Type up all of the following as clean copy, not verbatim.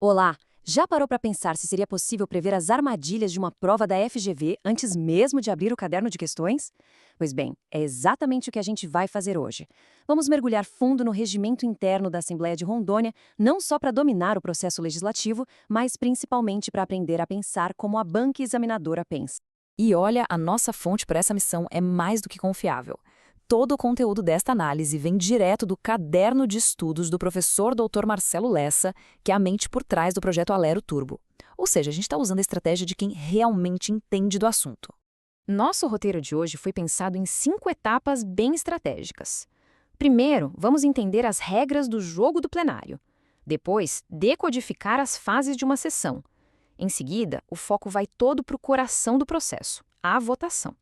Olá! Já parou para pensar se seria possível prever as armadilhas de uma prova da FGV antes mesmo de abrir o caderno de questões? Pois bem, é exatamente o que a gente vai fazer hoje. Vamos mergulhar fundo no regimento interno da Assembleia de Rondônia, não só para dominar o processo legislativo, mas principalmente para aprender a pensar como a banca examinadora pensa. E olha, a nossa fonte para essa missão é mais do que confiável. Todo o conteúdo desta análise vem direto do caderno de estudos do professor Dr. Marcelo Lessa, que é a mente por trás do projeto Alero Turbo. Ou seja, a gente está usando a estratégia de quem realmente entende do assunto. Nosso roteiro de hoje foi pensado em 5 etapas bem estratégicas. Primeiro, vamos entender as regras do jogo do plenário. Depois, decodificar as fases de uma sessão. Em seguida, o foco vai todo para o coração do processo, a votação.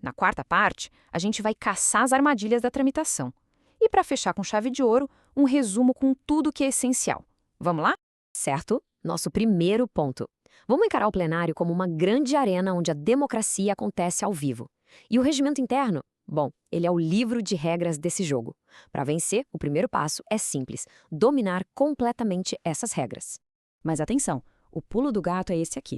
Na quarta parte, a gente vai caçar as armadilhas da tramitação. E para fechar com chave de ouro, um resumo com tudo que é essencial. Vamos lá? Certo? Nosso primeiro ponto. Vamos encarar o plenário como uma grande arena onde a democracia acontece ao vivo. E o regimento interno? Bom, ele é o livro de regras desse jogo. Para vencer, o primeiro passo é simples: dominar completamente essas regras. Mas atenção, o pulo do gato é esse aqui.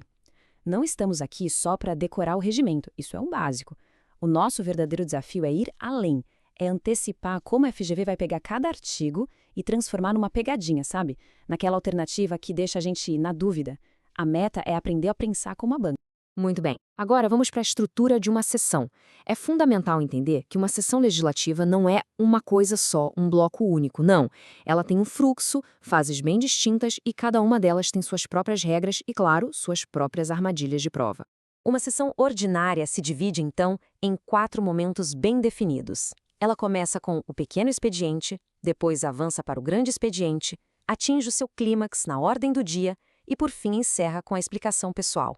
Não estamos aqui só para decorar o regimento, isso é um básico. O nosso verdadeiro desafio é ir além, é antecipar como a FGV vai pegar cada artigo e transformar numa pegadinha, sabe? Naquela alternativa que deixa a gente na dúvida. A meta é aprender a pensar como a banca. Muito bem. Agora vamos para a estrutura de uma sessão. É fundamental entender que uma sessão legislativa não é uma coisa só, um bloco único, não. Ela tem um fluxo, fases bem distintas e cada uma delas tem suas próprias regras e, claro, suas próprias armadilhas de prova. Uma sessão ordinária se divide, então, em 4 momentos bem definidos. Ela começa com o pequeno expediente, depois avança para o grande expediente, atinge o seu clímax na ordem do dia e, por fim, encerra com a explicação pessoal.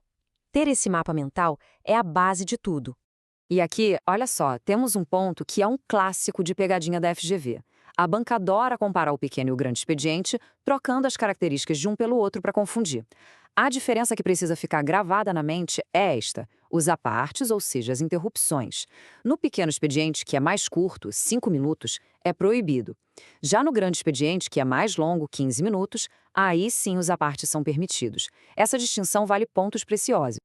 Ter esse mapa mental é a base de tudo. E aqui, olha só, temos um ponto que é um clássico de pegadinha da FGV. A banca adora comparar o pequeno e o grande expediente, trocando as características de um pelo outro para confundir. A diferença que precisa ficar gravada na mente é esta: os apartes, ou seja, as interrupções. No pequeno expediente, que é mais curto, 5 minutos, é proibido. Já no grande expediente, que é mais longo, 15 minutos, aí sim os apartes são permitidos. Essa distinção vale pontos preciosos.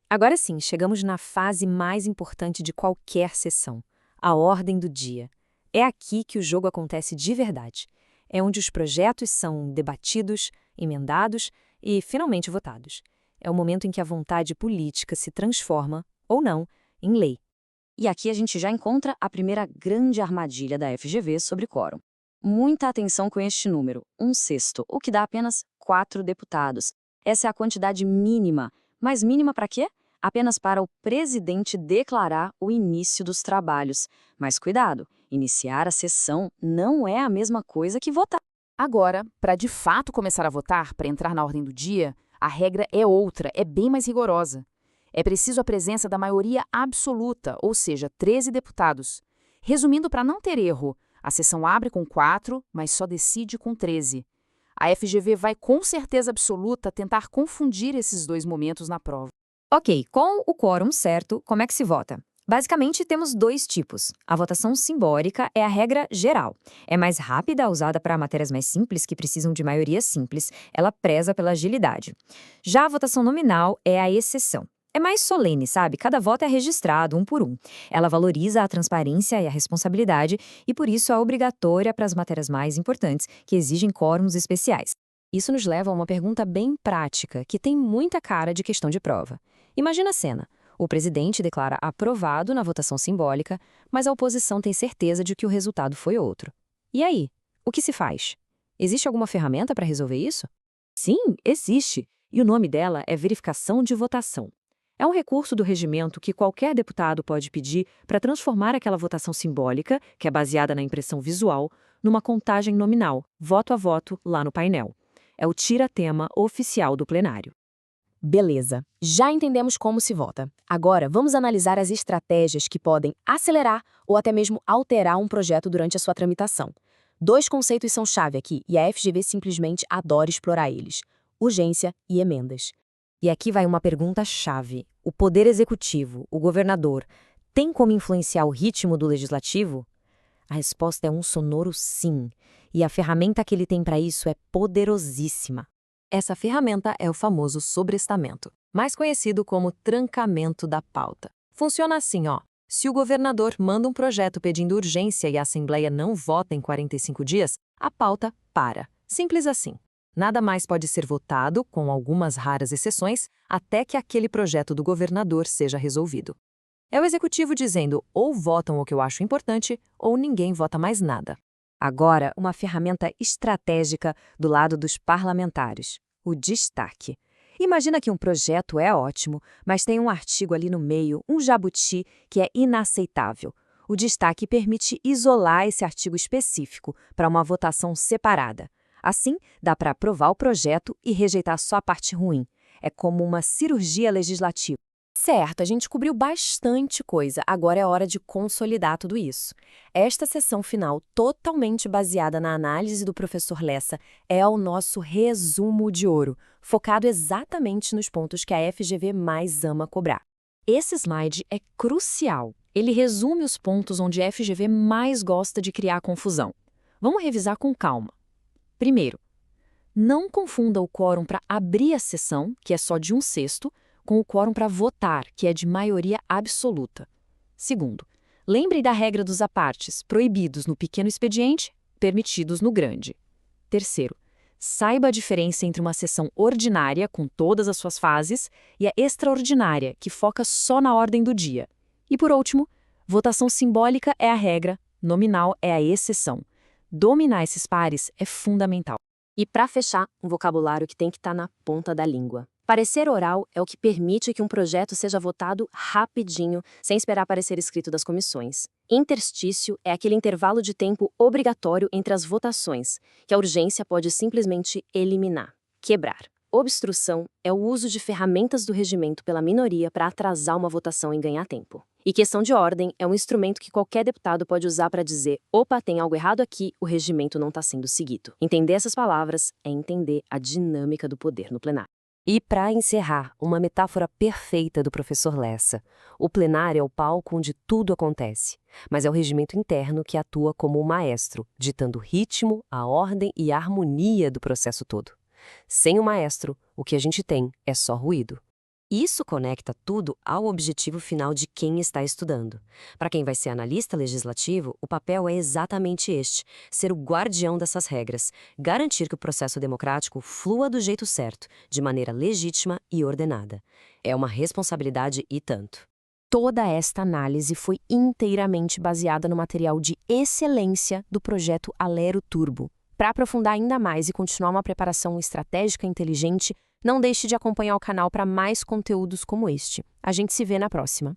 Agora sim, chegamos na fase mais importante de qualquer sessão, a ordem do dia. É aqui que o jogo acontece de verdade. É onde os projetos são debatidos, emendados e finalmente votados. É o momento em que a vontade política se transforma, ou não, em lei. E aqui a gente já encontra a primeira grande armadilha da FGV sobre quórum. Muita atenção com este número, 1/6, o que dá apenas 4 deputados. Essa é a quantidade mínima. Mas mínima para quê? Apenas para o presidente declarar o início dos trabalhos. Mas cuidado, iniciar a sessão não é a mesma coisa que votar. Agora, para de fato começar a votar, para entrar na ordem do dia, a regra é outra, é bem mais rigorosa. É preciso a presença da maioria absoluta, ou seja, 13 deputados. Resumindo, para não ter erro, a sessão abre com 4, mas só decide com 13. A FGV vai com certeza absoluta tentar confundir esses dois momentos na prova. Ok, com o quórum certo, como é que se vota? Basicamente, temos 2 tipos. A votação simbólica é a regra geral. É mais rápida, usada para matérias mais simples que precisam de maioria simples. Ela preza pela agilidade. Já a votação nominal é a exceção. É mais solene, sabe? Cada voto é registrado, um por um. Ela valoriza a transparência e a responsabilidade e, por isso, é obrigatória para as matérias mais importantes, que exigem quórums especiais. Isso nos leva a uma pergunta bem prática, que tem muita cara de questão de prova. Imagina a cena. O presidente declara aprovado na votação simbólica, mas a oposição tem certeza de que o resultado foi outro. E aí? O que se faz? Existe alguma ferramenta para resolver isso? Sim, existe. E o nome dela é verificação de votação. É um recurso do regimento que qualquer deputado pode pedir para transformar aquela votação simbólica, que é baseada na impressão visual, numa contagem nominal, voto a voto, lá no painel. É o tira-tema oficial do plenário. Beleza, já entendemos como se vota. Agora, vamos analisar as estratégias que podem acelerar ou até mesmo alterar um projeto durante a sua tramitação. 2 conceitos são chave aqui e a FGV simplesmente adora explorar eles: urgência e emendas. E aqui vai uma pergunta-chave. O Poder Executivo, o governador, tem como influenciar o ritmo do legislativo? A resposta é um sonoro sim. E a ferramenta que ele tem para isso é poderosíssima. Essa ferramenta é o famoso sobrestamento, mais conhecido como trancamento da pauta. Funciona assim, ó. Se o governador manda um projeto pedindo urgência e a Assembleia não vota em 45 dias, a pauta para. Simples assim. Nada mais pode ser votado, com algumas raras exceções, até que aquele projeto do governador seja resolvido. É o executivo dizendo ou votam o que eu acho importante, ou ninguém vota mais nada. Agora, uma ferramenta estratégica do lado dos parlamentares, o destaque. Imagina que um projeto é ótimo, mas tem um artigo ali no meio, um jabuti, que é inaceitável. O destaque permite isolar esse artigo específico para uma votação separada. Assim, dá para aprovar o projeto e rejeitar só a parte ruim. É como uma cirurgia legislativa. Certo, a gente cobriu bastante coisa, agora é hora de consolidar tudo isso. Esta sessão final, totalmente baseada na análise do professor Lessa, é o nosso resumo de ouro, focado exatamente nos pontos que a FGV mais ama cobrar. Esse slide é crucial. Ele resume os pontos onde a FGV mais gosta de criar confusão. Vamos revisar com calma. Primeiro, não confunda o quórum para abrir a sessão, que é só de 1/6, com o quórum para votar, que é de maioria absoluta. Segundo, lembre da regra dos apartes, proibidos no pequeno expediente, permitidos no grande. Terceiro, saiba a diferença entre uma sessão ordinária, com todas as suas fases, e a extraordinária, que foca só na ordem do dia. E por último, votação simbólica é a regra, nominal é a exceção. Dominar esses pares é fundamental. E para fechar, um vocabulário que tem que estar na ponta da língua. Parecer oral é o que permite que um projeto seja votado rapidinho, sem esperar parecer escrito das comissões. Interstício é aquele intervalo de tempo obrigatório entre as votações, que a urgência pode simplesmente eliminar, quebrar. Obstrução é o uso de ferramentas do regimento pela minoria para atrasar uma votação e ganhar tempo. E questão de ordem é um instrumento que qualquer deputado pode usar para dizer: opa, tem algo errado aqui, o regimento não está sendo seguido. Entender essas palavras é entender a dinâmica do poder no plenário. E para encerrar, uma metáfora perfeita do professor Lessa. O plenário é o palco onde tudo acontece, mas é o regimento interno que atua como o maestro, ditando o ritmo, a ordem e a harmonia do processo todo. Sem o maestro, o que a gente tem é só ruído. Isso conecta tudo ao objetivo final de quem está estudando. Para quem vai ser analista legislativo, o papel é exatamente este: ser o guardião dessas regras, garantir que o processo democrático flua do jeito certo, de maneira legítima e ordenada. É uma responsabilidade e tanto. Toda esta análise foi inteiramente baseada no material de excelência do projeto Alero Turbo. Para aprofundar ainda mais e continuar uma preparação estratégica inteligente, não deixe de acompanhar o canal para mais conteúdos como este. A gente se vê na próxima.